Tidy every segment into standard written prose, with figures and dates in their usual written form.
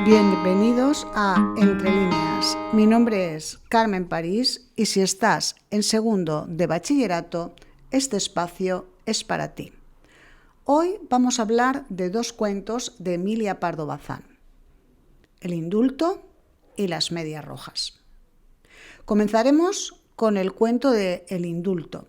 Bienvenidos a Entre Líneas. Mi nombre es Carmen París y si estás en segundo de bachillerato, este espacio es para ti. Hoy vamos a hablar de dos cuentos de Emilia Pardo Bazán: El indulto y Las medias rojas. Comenzaremos con el cuento de El indulto.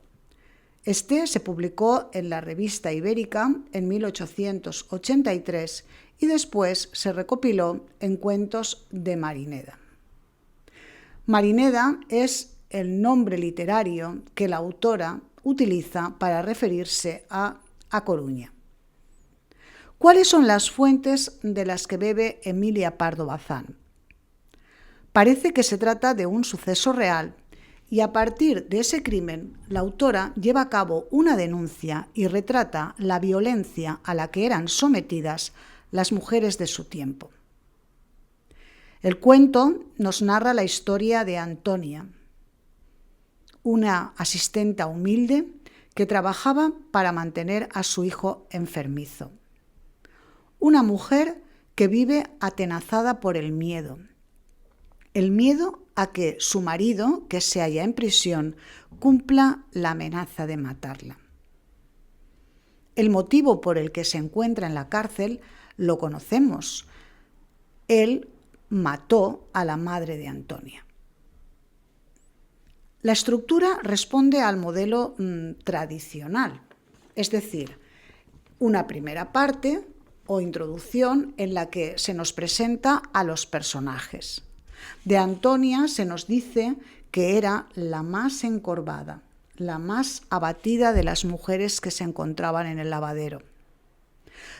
Este se publicó en la Revista Ibérica en 1883 y después se recopiló en Cuentos de Marineda. Marineda es el nombre literario que la autora utiliza para referirse a Coruña. ¿Cuáles son las fuentes de las que bebe Emilia Pardo Bazán? Parece que se trata de un suceso real y a partir de ese crimen la autora lleva a cabo una denuncia y retrata la violencia a la que eran sometidas las mujeres de su tiempo. El cuento nos narra la historia de Antonia, una asistenta humilde que trabajaba para mantener a su hijo enfermizo. Una mujer que vive atenazada por el miedo a que su marido, que se halla en prisión, cumpla la amenaza de matarla. El motivo por el que se encuentra en la cárcel lo conocemos. Él mató a la madre de Antonia. La estructura responde al modelo tradicional, es decir, una primera parte o introducción en la que se nos presenta a los personajes. De Antonia se nos dice que era la más encorvada, la más abatida de las mujeres que se encontraban en el lavadero.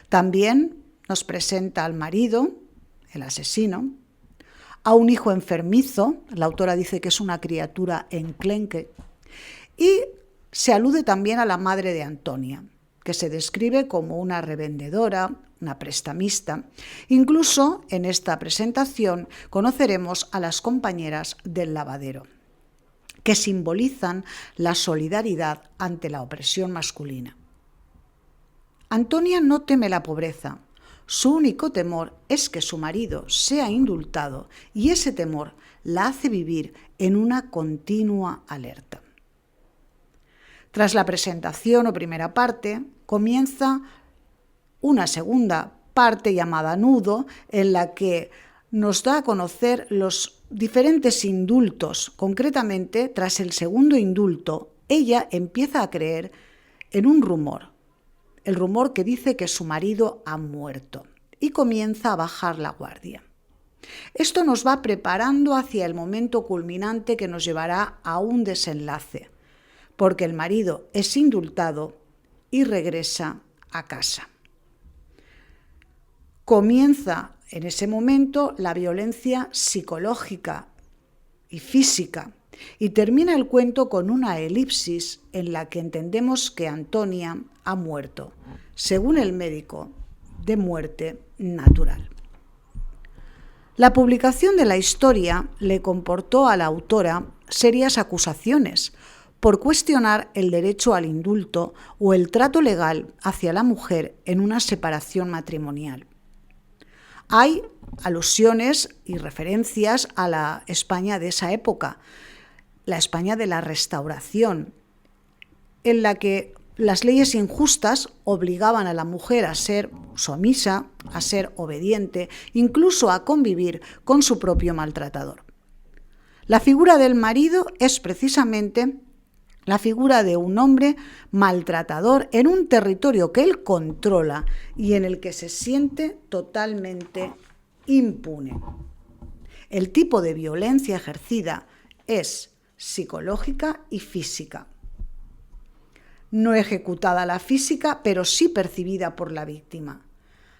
También nos presenta al marido, el asesino, a un hijo enfermizo, la autora dice que es una criatura enclenque, y se alude también a la madre de Antonia, que se describe como una revendedora, una prestamista. Incluso en esta presentación conoceremos a las compañeras del lavadero, que simbolizan la solidaridad ante la opresión masculina. Antonia no teme la pobreza. Su único temor es que su marido sea indultado y ese temor la hace vivir en una continua alerta. Tras la presentación o primera parte, comienza una segunda parte llamada nudo, en la que nos da a conocer los diferentes indultos. Concretamente, tras el segundo indulto, ella empieza a creer en un rumor, el rumor que dice que su marido ha muerto, y comienza a bajar la guardia. Esto nos va preparando hacia el momento culminante que nos llevará a un desenlace, porque el marido es indultado y regresa a casa. Comienza en ese momento la violencia psicológica y física y termina el cuento con una elipsis en la que entendemos que Antonia ha muerto, según el médico, de muerte natural. La publicación de la historia le comportó a la autora serias acusaciones por cuestionar el derecho al indulto o el trato legal hacia la mujer en una separación matrimonial. Hay alusiones y referencias a la España de esa época, la España de la Restauración, en la que las leyes injustas obligaban a la mujer a ser sumisa, a ser obediente, incluso a convivir con su propio maltratador. La figura del marido es precisamente la figura de un hombre maltratador en un territorio que él controla y en el que se siente totalmente impune. El tipo de violencia ejercida es psicológica y física. No ejecutada la física, pero sí percibida por la víctima.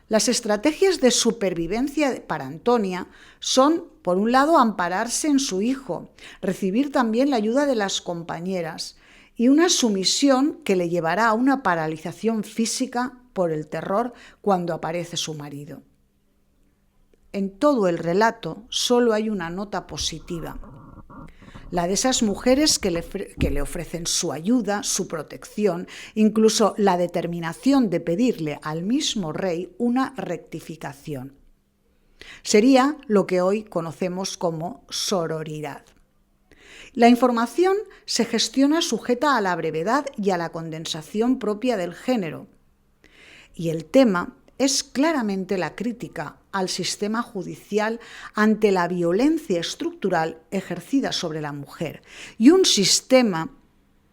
Las estrategias de supervivencia para Antonia son, por un lado, ampararse en su hijo, recibir también la ayuda de las compañeras y una sumisión que le llevará a una paralización física por el terror cuando aparece su marido. En todo el relato solo hay una nota positiva, la de esas mujeres que le ofrecen su ayuda, su protección, incluso la determinación de pedirle al mismo rey una rectificación. Sería lo que hoy conocemos como sororidad. La información se gestiona sujeta a la brevedad y a la condensación propia del género. Y el tema es claramente la crítica al sistema judicial ante la violencia estructural ejercida sobre la mujer y un sistema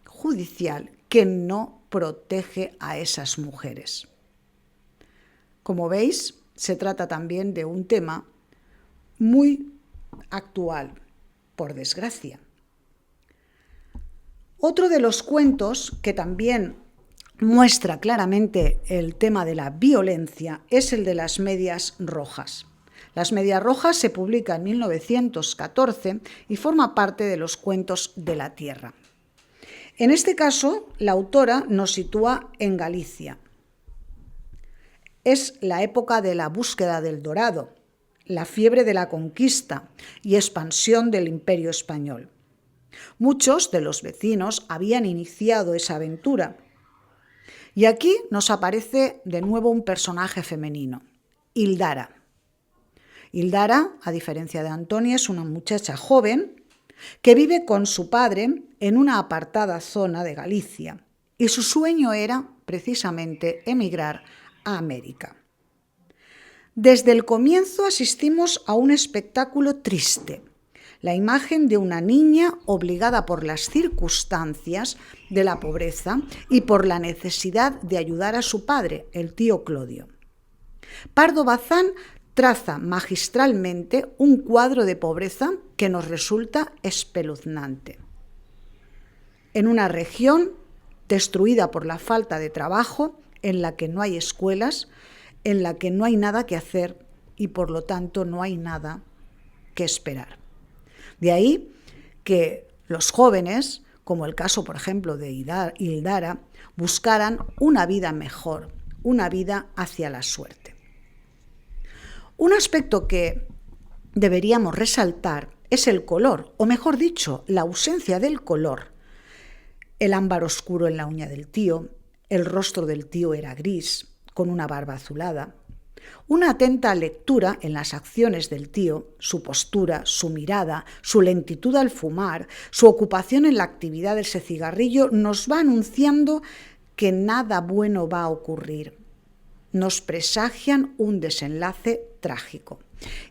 judicial que no protege a esas mujeres. Como veis, se trata también de un tema muy actual, por desgracia. Otro de los cuentos que también muestra claramente el tema de la violencia es el de las medias rojas. Las medias rojas se publica en 1914 y forma parte de los cuentos de la tierra. En este caso, la autora nos sitúa en Galicia. Es la época de la búsqueda del dorado, la fiebre de la conquista y expansión del Imperio español. Muchos de los vecinos habían iniciado esa aventura. Y aquí nos aparece de nuevo un personaje femenino, Hildara. Hildara, a diferencia de Antonia, es una muchacha joven que vive con su padre en una apartada zona de Galicia y su sueño era precisamente emigrar a América. Desde el comienzo asistimos a un espectáculo triste, la imagen de una niña obligada por las circunstancias de la pobreza y por la necesidad de ayudar a su padre, el tío Clodio. Pardo Bazán traza magistralmente un cuadro de pobreza que nos resulta espeluznante. En una región destruida por la falta de trabajo, en la que no hay escuelas, en la que no hay nada que hacer y por lo tanto no hay nada que esperar. De ahí que los jóvenes, como el caso por ejemplo de Hildara, buscaran una vida mejor, una vida hacia la suerte. Un aspecto que deberíamos resaltar es el color, o mejor dicho, la ausencia del color. El ámbar oscuro en la uña del tío, el rostro del tío era gris, con una barba azulada. Una atenta lectura en las acciones del tío, su postura, su mirada, su lentitud al fumar, su ocupación en la actividad de ese cigarrillo, nos va anunciando que nada bueno va a ocurrir. Nos presagian un desenlace trágico.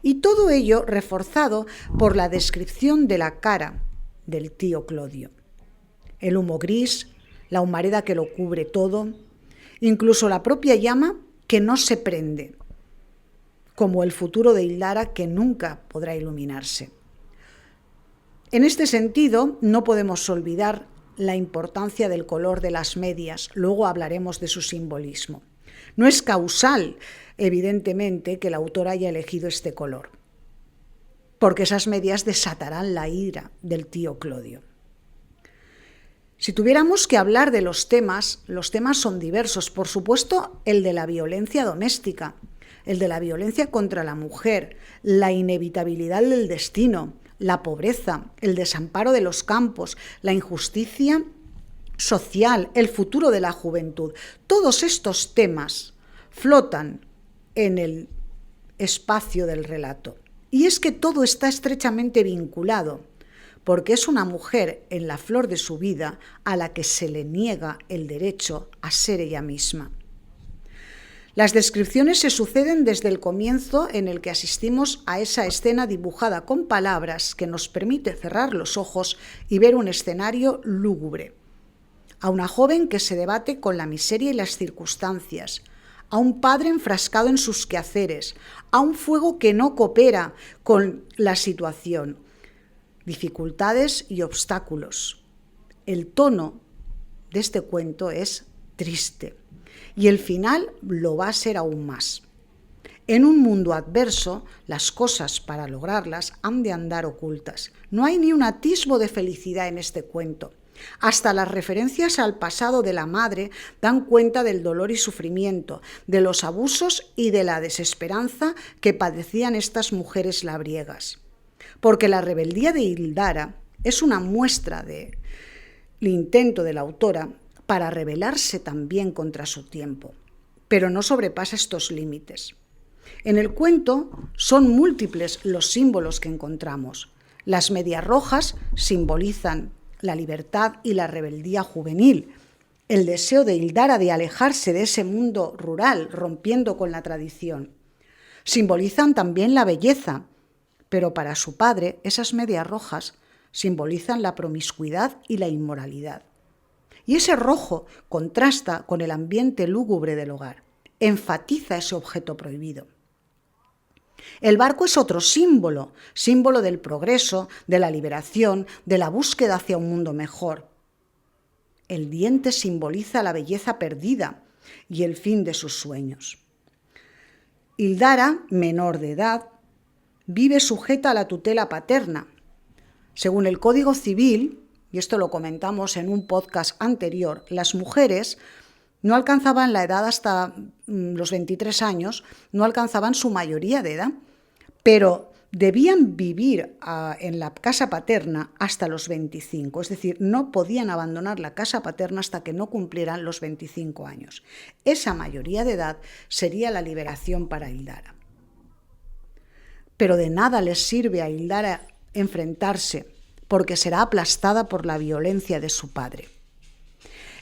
Y todo ello reforzado por la descripción de la cara del tío Clodio. El humo gris, la humareda que lo cubre todo, incluso la propia llama que no se prende, como el futuro de Hildara que nunca podrá iluminarse. En este sentido, no podemos olvidar la importancia del color de las medias, luego hablaremos de su simbolismo. No es causal, evidentemente, que el autor haya elegido este color, porque esas medias desatarán la ira del tío Clodio. Si tuviéramos que hablar de los temas son diversos. Por supuesto, el de la violencia doméstica, el de la violencia contra la mujer, la inevitabilidad del destino, la pobreza, el desamparo de los campos, la injusticia social, el futuro de la juventud. Todos estos temas flotan en el espacio del relato. Y es que todo está estrechamente vinculado, porque es una mujer en la flor de su vida a la que se le niega el derecho a ser ella misma. Las descripciones se suceden desde el comienzo en el que asistimos a esa escena dibujada con palabras que nos permite cerrar los ojos y ver un escenario lúgubre. A una joven que se debate con la miseria y las circunstancias, a un padre enfrascado en sus quehaceres, a un fuego que no coopera con la situación, dificultades y obstáculos. El tono de este cuento es triste y el final lo va a ser aún más. En un mundo adverso, las cosas para lograrlas han de andar ocultas. No hay ni un atisbo de felicidad en este cuento. Hasta las referencias al pasado de la madre dan cuenta del dolor y sufrimiento, de los abusos y de la desesperanza que padecían estas mujeres labriegas. Porque la rebeldía de Hildara es una muestra del intento de la autora para rebelarse también contra su tiempo, pero no sobrepasa estos límites. En el cuento son múltiples los símbolos que encontramos. Las medias rojas simbolizan la libertad y la rebeldía juvenil, el deseo de Hildara de alejarse de ese mundo rural, rompiendo con la tradición. Simbolizan también la belleza, pero para su padre esas medias rojas simbolizan la promiscuidad y la inmoralidad. Y ese rojo contrasta con el ambiente lúgubre del hogar, enfatiza ese objeto prohibido. El barco es otro símbolo, símbolo del progreso, de la liberación, de la búsqueda hacia un mundo mejor. El diente simboliza la belleza perdida y el fin de sus sueños. Hildara, menor de edad, vive sujeta a la tutela paterna. Según el Código Civil, y esto lo comentamos en un podcast anterior, las mujeres no alcanzaban la edad hasta los 23 años, no alcanzaban su mayoría de edad, pero debían vivir en la casa paterna hasta los 25, es decir, no podían abandonar la casa paterna hasta que no cumplieran los 25 años. Esa mayoría de edad sería la liberación para Hildara. Pero de nada les sirve a Hildara enfrentarse, porque será aplastada por la violencia de su padre.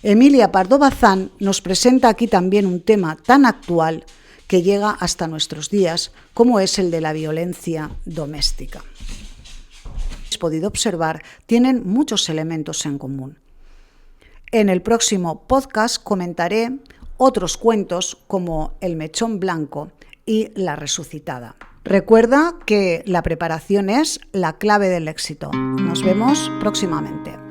Emilia Pardo Bazán nos presenta aquí también un tema tan actual que llega hasta nuestros días, como es el de la violencia doméstica. Como habéis podido observar, tienen muchos elementos en común. En el próximo podcast comentaré otros cuentos como El mechón blanco y La resucitada. Recuerda que la preparación es la clave del éxito. Nos vemos próximamente.